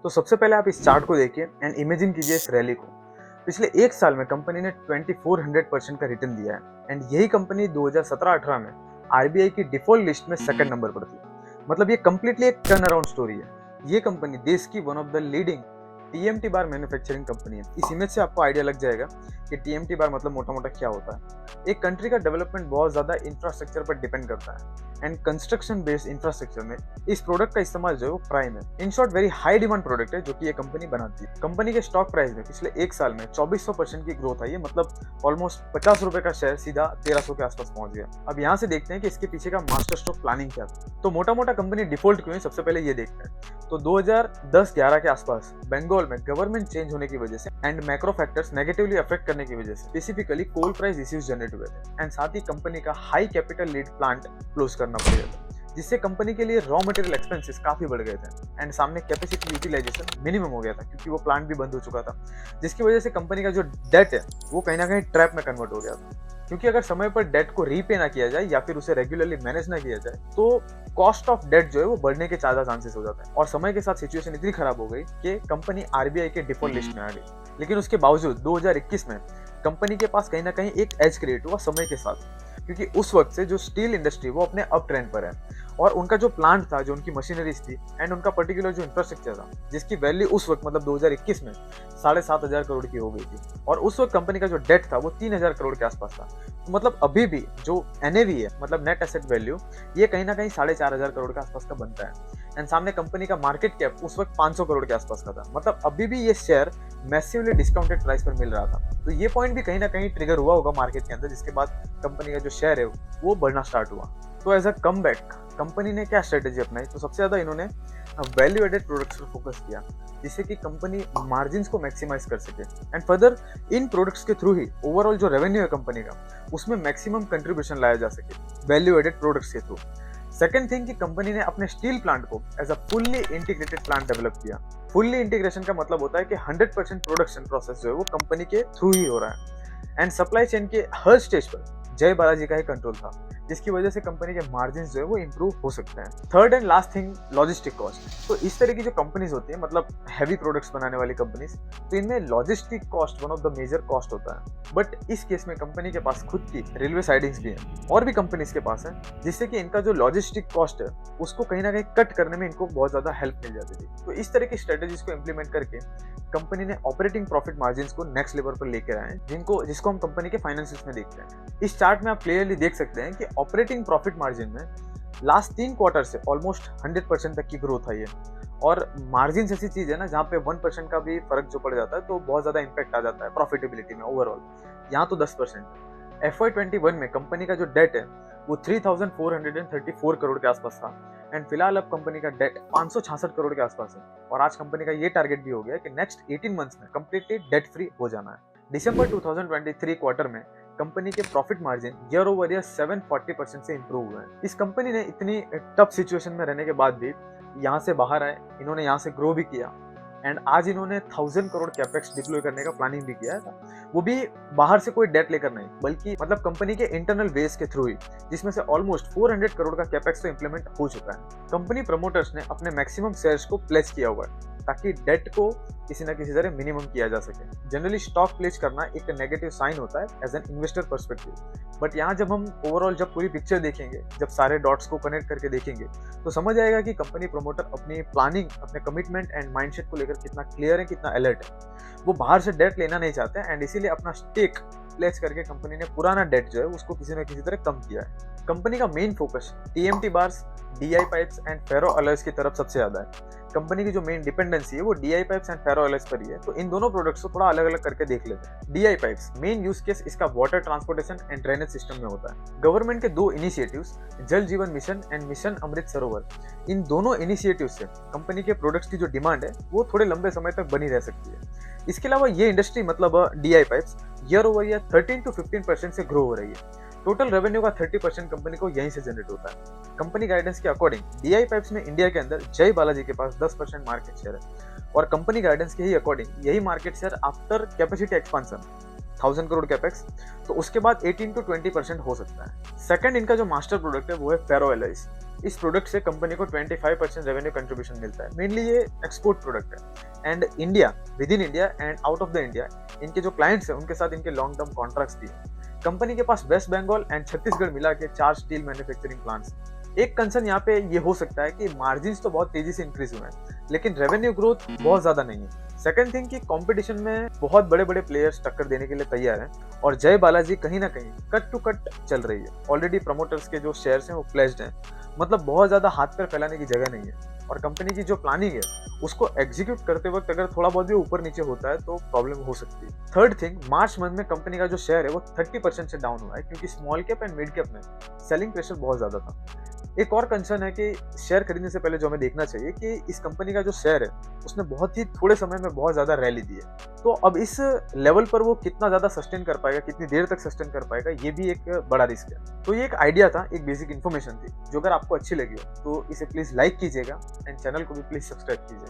तो सबसे पहले आप इस चार्ट को देखिए एंड इमेजिन कीजिए इस रैली को। पिछले एक साल में कंपनी ने 2400% का रिटर्न दिया है एंड यही कंपनी 2017-18 में आरबीआई की डिफॉल्ट लिस्ट में सेकंड नंबर पर थी। मतलब ये कंप्लीटली एक टर्न अराउंड स्टोरी है। ये कंपनी देश की one of the leading TMT bar manufacturing company है। इस इमेज से आपको आइडिया लग जाएगा कि टीएमटी बार मतलब मोटा मोटा क्या होता है। एक कंट्री का डेवलपमेंट बहुत ज्यादा इंफ्रास्ट्रक्चर पर डिपेंड करता है एंड कंस्ट्रक्शन बेस्ड इंफ्रास्ट्रक्चर में इस प्रोडक्ट का इस्तेमाल जो है वो प्राइम है। In short very high demand product है जो कि ये कंपनी बनाती है। कंपनी के स्टॉक प्राइस में पिछले एक साल में 2400% की ग्रोथ आई है। मतलब ऑलमोस्ट 50 रुपए का शेयर सीधा 1300 के आसपास पहुंच गया। अब यहाँ से देखते हैं कि इसके पीछे का मास्टर स्ट्रोक प्लानिंग क्या था। तो मोटा मोटा कंपनी डिफॉल्ट क्यों है, सबसे पहले ये देखते हैं। तो 2010-11 के आसपास बंगाल में गवर्नमेंट चेंज होने की वजह से and macro factors negatively affect करने की वजह से स्पेसिफिकली कोल प्राइस इश्यूज जनरेट हुए थे एंड साथ ही कंपनी का high capital lead plant close करना पड़ गया था, जिससे कंपनी के लिए रॉ मटेरियल एक्सपेंसेस काफी बढ़ गए थे एंड सामने कैपेसिटी यूटिलाइजेशन मिनिमम हो गया था क्योंकि वो प्लांट भी बंद हो चुका था, जिसकी वजह से कंपनी का जो डेट है वो कहीं ना कहीं ट्रैप में कन्वर्ट हो गया था। क्योंकि अगर समय पर डेट को रीपे ना किया जाए या फिर उसे रेगुलरली मैनेज ना किया जाए तो कॉस्ट ऑफ डेट जो है वो बढ़ने के ज्यादा चांसेस हो जाते हैं। और समय के साथ सिचुएशन इतनी खराब हो गई कि कंपनी आरबीआई के डिफॉल्ट लिस्ट में आ गई। लेकिन उसके बावजूद 2021 में कंपनी के पास कहीं ना कहीं एक एज क्रिएट हुआ समय के साथ, क्योंकि उस वक्त से जो स्टील इंडस्ट्री वो अपने अप ट्रेंड पर है और उनका जो प्लांट था, जो उनकी मशीनरीज थी एंड उनका पर्टिकुलर जो इंफ्रास्ट्रक्चर था, जिसकी वैल्यू उस वक्त मतलब 2021 में 7,500 करोड़ की हो गई थी और उस वक्त कंपनी का जो डेट था वो 3,000 करोड़ के आसपास था। तो मतलब अभी भी जो एनएवी है मतलब नेट एसेट वैल्यू, ये कहीं ना कहीं 4,500 करोड़ के आसपास का बनता है एंड सामने कंपनी का मार्केट कैप उस वक्त 500 करोड़ के आसपास का था। मतलब अभी भी ये शेयर मैसिवली डिस्काउंटेड प्राइस पर मिल रहा था। तो ये पॉइंट भी कहीं ना कहीं ट्रिगर हुआ होगा मार्केट के अंदर, जिसके बाद कंपनी का जो शेयर है वो बढ़ना स्टार्ट हुआ। तो एज अ कमबैक कंपनी ने क्या स्ट्रेटेजी अपनाई, तो सबसे ज्यादा इन्होंने वैल्यू एडेड प्रोडक्ट्स पर फोकस किया जिससे कि कंपनी मार्जिन्स को मैक्सिमाइज कर सके एंड फर्दर इन प्रोडक्ट्स के थ्रू ही ओवरऑल जो रेवेन्यू है कंपनी का उसमें मैक्सिमम कंट्रीब्यूशन लाया जा सके वैल्यू एडेड प्रोडक्ट्स के थ्रू। सेकंड थिंग कि कंपनी ने अपने स्टील प्लांट को as a fully integrated plant develop किया। फुल्ली इंटीग्रेशन का मतलब होता है कि 100% प्रोडक्शन प्रोसेस जो है वो कंपनी के थ्रू ही हो रहा है एंड सप्लाई चेन के हर स्टेज पर जय बालाजी का ही कंट्रोल था, जिसकी वजह से कंपनी के मार्जिन जो है वो इंप्रूव हो सकते हैं। Third and last thing logistic cost. तो इस तरह की जो कंपनीज होती है मतलब हैवी प्रोडक्ट्स बनाने वाली कंपनीज, तो इनमें logistic cost one of the major cost होता है। बट इस केस में कंपनी के पास खुद की रेलवे साइडिंग्स भी हैं और भी कंपनीज के पास है, जिससे कि इनका जो लॉजिस्टिक कॉस्ट है उसको कहीं ना कहीं कट करने में इनको बहुत ज्यादा हेल्प मिल जाती थी। तो इस तरह की स्ट्रेटेजीज को इम्प्लीमेंट करके कंपनी ने ऑपरेटिंग प्रॉफिट मार्जिन्स को नेक्स्ट लेवल पर लेकर आए जिसको हम कंपनी के फाइनेंशियल्स में देखते हैं। इस चार्ट में आप क्लियरली देख सकते हैं कि ऑपरेटिंग प्रॉफिट मार्जिन में लास्ट 3 क्वार्टर से ऑलमोस्ट 100% तक की ग्रोथ आई है और मार्जिन ऐसी चीज है ना जहाँ पे 1% का भी फर्क जो पड़ जाता है तो बहुत ज्यादा इंपैक्ट आ जाता है प्रॉफिटेबिलिटी में ओवरऑल। यहाँ तो 10%। FY21 में कंपनी का जो डेट है वो 3,434 करोड़ के आसपास था एंड फिलहाल अब कंपनी का डेट 566 करोड़ के आसपास है और आज कंपनी का ये टारगेट भी हो गया कि नेक्स्ट 18 मंथ्स में कंप्लीटली डेट फ्री हो जाना है। दिसंबर 2023 क्वार्टर में कंपनी के profit margin year over year 740% से इंप्रूव हुए हैं। इस कंपनी ने इतनी टफ सिचुएशन में रहने के बाद भी यहाँ से बाहर आए, इन्होंने यहाँ से ग्रो भी किया एंड आज इन्होंने 1000 करोड़ कैपेक्स डिप्लॉय करने का प्लानिंग भी किया है, वो भी बाहर से कोई डेट लेकर नहीं बल्कि मतलब कंपनी के इंटरनल बेस के थ्रू ही, जिसमें से ऑलमोस्ट 400 करोड़ का कैपेक्स तो इंप्लीमेंट हो चुका है। कंपनी प्रमोटर्स ने अपने मैक्सिमम शेयर्स को प्लेस किया हुआ है ताकि डेट को किसी ना किसी तरह मिनिमम किया जा सके। जनरली स्टॉक प्लेस करना एक नेगेटिव साइन होता है as an investor perspective, but यहाँ जब हम ओवरऑल जब पूरी पिक्चर देखेंगे, जब सारे डॉट्स को कनेक्ट करके देखेंगे तो समझ आएगा कि कंपनी प्रमोटर अपनी प्लानिंग, अपने कमिटमेंट एंड माइंडसेट को लेकर कितना क्लियर है, कितना अलर्ट है। वो बाहर से डेट लेना नहीं चाहते एंड इसीलिए अपना स्टेक प्लेस करके कंपनी ने पुराना डेट जो है उसको किसी न किसी तरह कम किया है। कंपनी का main focus TMT bars, DI pipes and ferro alloys की तरफ सबसे ज्यादा है। कंपनी की जो मेन डिपेंडेंसी है वो DI pipes and ferro alloys पर ही है। तो इन दोनों प्रोडक्ट्स को थोड़ा अलग अलग करके देख लेते हैं। DI pipes main use case इसका water transportation and drainage system में होता है। गवर्नमेंट के 2 इनिशिएटिव्स जल जीवन mission and mission Amrit Sarovar, इन दोनों इनिशिएटिव से कंपनी के प्रोडक्ट्स की जो डिमांड है वो थोड़े लंबे समय तक बनी रह सकती है। इसके अलावा ये इंडस्ट्री मतलब DI pipes year over year 13 to 15% से ग्रो हो रही है। टोटल रेवेन्यू का 30% कंपनी को यहीं से जनरेट होता है। कंपनी गाइडेंस के अकॉर्डिंग डीआई पाइप्स में इंडिया के अंदर जय बालाजी के पास 10% मार्केट शेयर है और कंपनी गाइडेंस के ही अकॉर्डिंग यही market share after capacity expansion 1000 crore capex तो उसके बाद 18 to 20% हो सकता है। सेकंड इनका जो मास्टर प्रोडक्ट है वो है फेरो एलॉयज। इस प्रोडक्ट से कंपनी को 25% रेवेन्यू कंट्रीब्यूशन मिलता है। मेनली ये एक्सपोर्ट प्रोडक्ट है and India, with in India and out of the India, इनके जो क्लाइंट्स हैं उनके साथ इनके लॉन्ग टर्म कॉन्ट्रैक्ट्स भी है। कंपनी के पास वेस्ट बंगाल एंड छत्तीसगढ़ मिला के 4 स्टील मैन्युफैक्चरिंग प्लांट्स। एक कंसर्न यहाँ पे ये हो सकता है कि मार्जिन तो बहुत तेजी से इंक्रीज हुए हैं, लेकिन रेवेन्यू ग्रोथ बहुत ज्यादा नहीं है। सेकंड थिंग कि कंपटीशन में बहुत बड़े बड़े प्लेयर्स टक्कर देने के लिए तैयार हैं और जय बालाजी कहीं ना कहीं कट टू कट चल रही है। ऑलरेडी प्रमोटर्स के जो शेयर्स हैं वो प्लेस्ड हैं, मतलब बहुत ज्यादा हाथ पैर फैलाने की जगह नहीं है। और कंपनी की जो प्लानिंग है उसको एग्जीक्यूट करते वक्त अगर थोड़ा बहुत भी ऊपर नीचे होता है तो प्रॉब्लम हो सकती है। थर्ड थिंग, मार्च मंथ में कंपनी का जो शेयर है वो 30% से डाउन हुआ है, क्योंकि small cap and mid cap में सेलिंग प्रेशर बहुत ज्यादा था। एक और कंसर्न है कि शेयर खरीदने से पहले जो हमें देखना चाहिए कि इस कंपनी का जो शेयर है उसने बहुत ही थोड़े समय में बहुत ज्यादा रैली दी है। तो अब इस लेवल पर वो कितना ज्यादा सस्टेन कर पाएगा, कितनी देर तक सस्टेन कर पाएगा, ये भी एक बड़ा रिस्क है। तो ये एक आइडिया था, एक बेसिक इन्फॉर्मेशन थी जो अगर आपको अच्छी लगी हो तो इसे प्लीज लाइक कीजिएगा एंड चैनल को भी प्लीज सब्सक्राइब कीजिएगा।